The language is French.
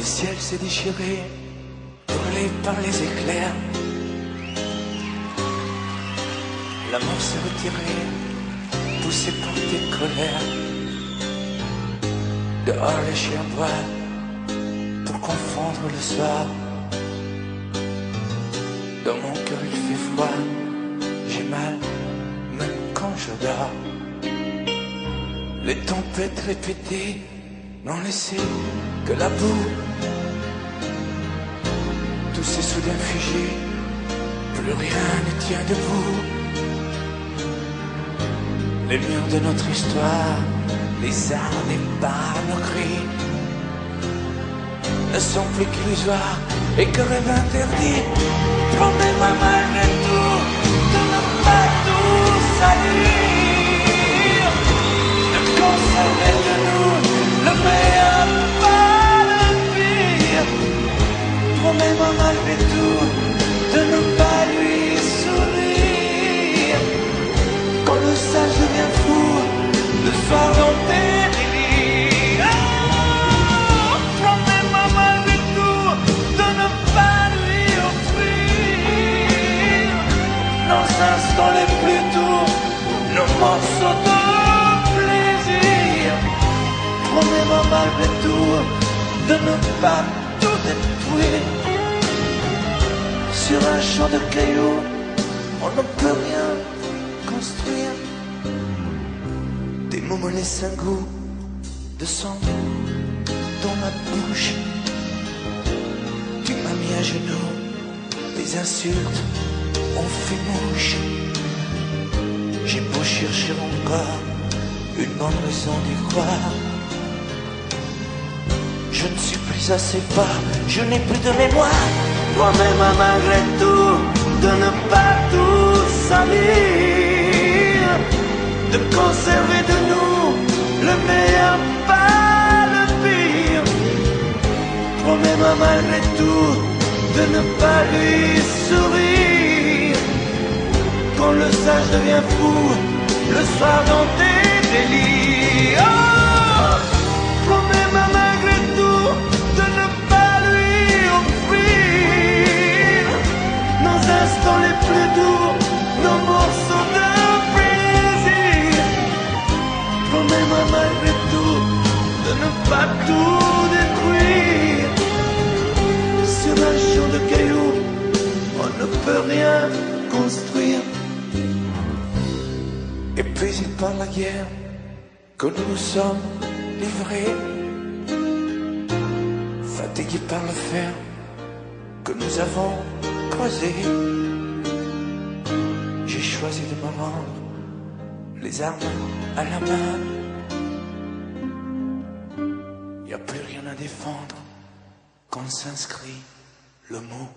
ciel s'est déchiré, brûlé par les éclairs. La mort s'est retirée, poussée par tes colères. Dehors les chiens boivent pour confondre le soir. Dans mon cœur il fait froid, j'ai mal même quand je dors. Les tempêtes répétées n'ont laissé que la boue. Tout s'est soudain figé, plus rien ne tient debout. Les murs de notre histoire, les arts, les bars, nos cris ne sont plus qu'illusoires et que rêve interdit. Promets-moi malgré tout de ne pas tout salir, de conserver de nous le meilleur, pas le pire. Promets-moi malgré tout de ne pas lui sourire quand le sage devient fou le soir dans tes délires. Oh, promets-moi malgré tout de ne pas lui offrir nos instants les plus doux, nos morceaux de plaisir. Promets-moi malgré tout de ne pas tout détruire. Sur un champ de cailloux, on ne peut rien construire. Des mots me laissent un goût de sang dans ma bouche. Tu m'as mis à genoux, les insultes ont fait mouche. J'ai beau chercher encore une bonne raison d'y croire, je ne suis plus assez fort, je n'ai plus de mémoire. Promets-moi malgré tout de ne pas tout salir, de conserver de nous le meilleur, pas le pire. Promets-moi malgré tout de ne pas lui sourire quand le sage devient fou le soir dans tes délires. Oh, promets-moi malgré tout de ne pas lui offrir nos instants les plus doux, nos morceaux de plaisir. Promets-moi malgré tout de ne pas tout détruire. Sur un champ de cailloux, on ne peut rien construire. Épuisés par la guerre que nous nous sommes livrés, fatigués par le fer que nous avons creusé, j'ai choisi de me rendre les armes à la main. Y a plus rien à défendre quand s'inscrit le mot